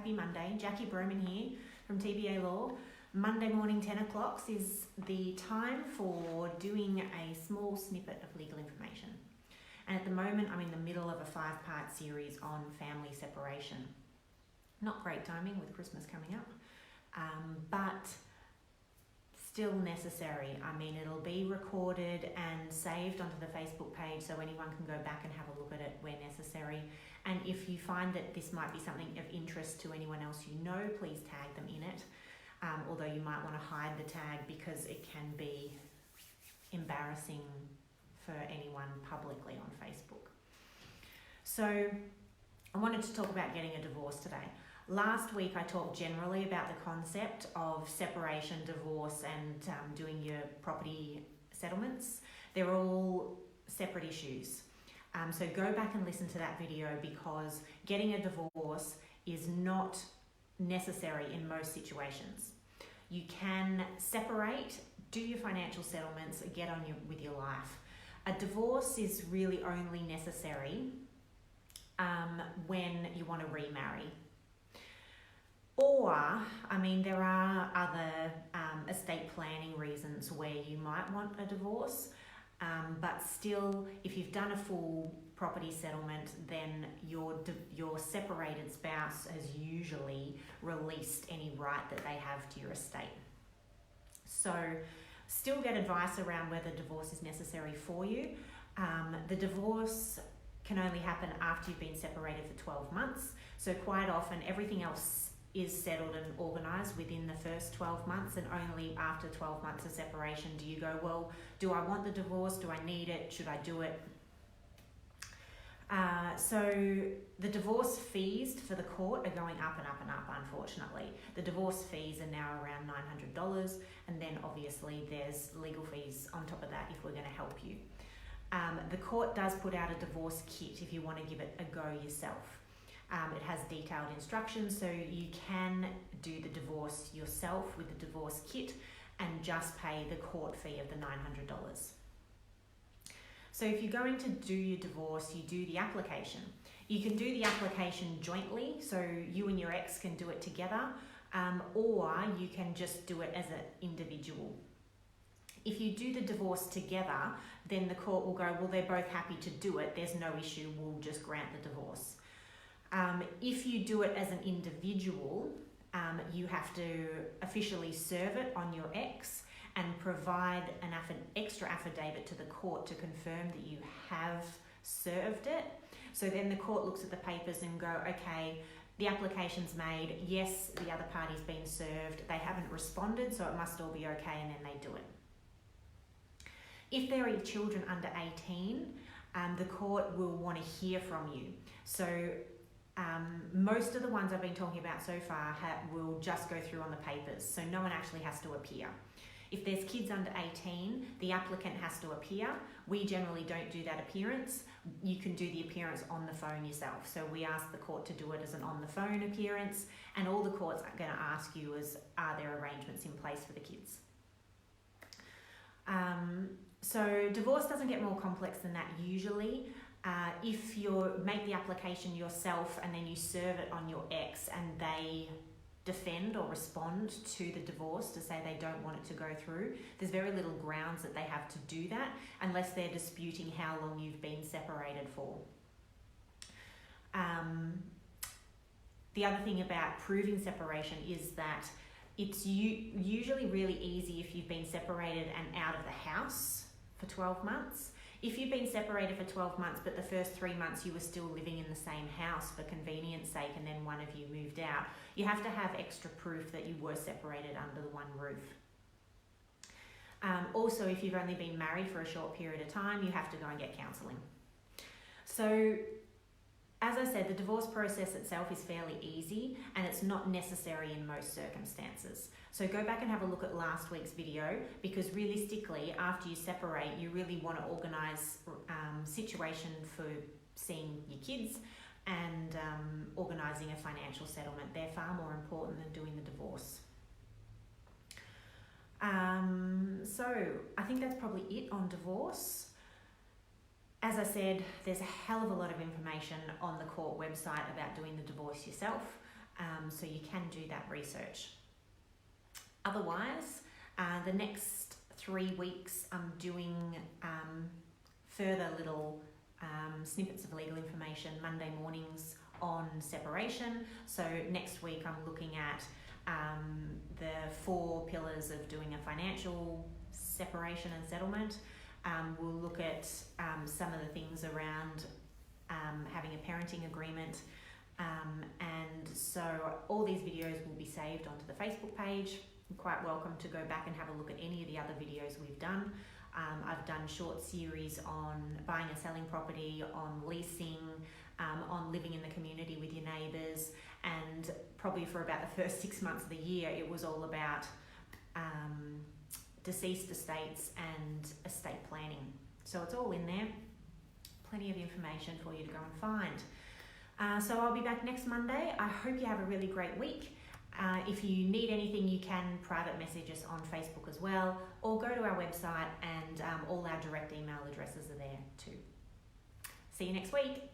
Happy Monday. Jackie Broman here from TBA Law. Monday morning 10 o'clock is the time for doing a small snippet of legal information. And at the moment I'm in the middle of a 5-part series on family separation. Not great timing with Christmas coming up, but still necessary. I mean, it'll be recorded and saved onto the Facebook page so anyone can go back and have a look at it where necessary. And if you find that this might be something of interest to anyone else you know, please tag them in it. Although you might want to hide the tag because it can be embarrassing for anyone publicly on Facebook. So I wanted to talk about getting a divorce today. Last week I talked generally about the concept of separation, divorce and doing your property settlements. They're all separate issues. So go back and listen to that video because getting a divorce is not necessary in most situations. You can separate, do your financial settlements, get on with your life. A divorce is really only necessary when you want to remarry. Or, I mean, there are other estate planning reasons where you might want a divorce, but still, if you've done a full property settlement, then your separated spouse has usually released any right that they have to your estate. So, still get advice around whether divorce is necessary for you. The divorce can only happen after you've been separated for 12 months. So quite often, everything else is settled and organised within the first 12 months, and only after 12 months of separation do you go, well, do I want the divorce? Do I need it? Should I do it? So the divorce fees for the court are going up and up and up, unfortunately. The divorce fees are now around $900, and then obviously there's legal fees on top of that if we're going to help you. The court does put out a divorce kit if you want to give it a go yourself. It has detailed instructions, so you can do the divorce yourself with the divorce kit and just pay the court fee of the $900. So if you're going to do your divorce, you do the application. You can do the application jointly, so you and your ex can do it together, or you can just do it as an individual. If you do the divorce together, then the court will go, well, they're both happy to do it, there's no issue, we'll just grant the divorce. If you do it as an individual, you have to officially serve it on your ex and provide an extra affidavit to the court to confirm that you have served it. So then the court looks at the papers and go, okay, the application's made, yes, the other party's been served, they haven't responded, so it must all be okay, and then they do it. If there are children under 18, the court will want to hear from you. So most of the ones I've been talking about so far will just go through on the papers, so no one actually has to appear. If there's kids under 18, the applicant has to appear. We generally don't do that appearance. You can do the appearance on the phone yourself. So we ask the court to do it as an on-the-phone appearance, and all the court's are going to ask you is, are there arrangements in place for the kids? So divorce doesn't get more complex than that usually. If you make the application yourself and then you serve it on your ex and they defend or respond to the divorce to say they don't want it to go through, there's very little grounds that they have to do that unless they're disputing how long you've been separated for. The other thing about proving separation is that it's usually really easy if you've been separated and out of the house for 12 months. If you've been separated for 12 months, but the first 3 months you were still living in the same house for convenience sake, and then one of you moved out, you have to have extra proof that you were separated under the one roof. Also, if you've only been married for a short period of time, you have to go and get counselling. So, as I said, the divorce process itself is fairly easy and it's not necessary in most circumstances. So go back and have a look at last week's video, because realistically, after you separate, you really want to organise situation for seeing your kids and organising a financial settlement. They're far more important than doing the divorce. So I think that's probably it on divorce. As I said, there's a hell of a lot of information on the court website about doing the divorce yourself. so you can do that research. Otherwise, the next 3 weeks I'm doing further little snippets of legal information Monday mornings on separation. So next week I'm looking at the 4 pillars of doing a financial separation and settlement. We'll look at some of the things around having a parenting agreement, and so all these videos will be saved onto the Facebook page. You're quite welcome to go back and have a look at any of the other videos we've done. I've done short series on buying and selling property, on leasing, on living in the community with your neighbours, and probably for about the first 6 months of the year it was all about deceased estates and estate planning. So it's all in there, plenty of information for you to go and find. So I'll be back next Monday. I hope you have a really great week. If you need anything, you can private message us on Facebook as well, or go to our website, and all our direct email addresses are there too. See you next week.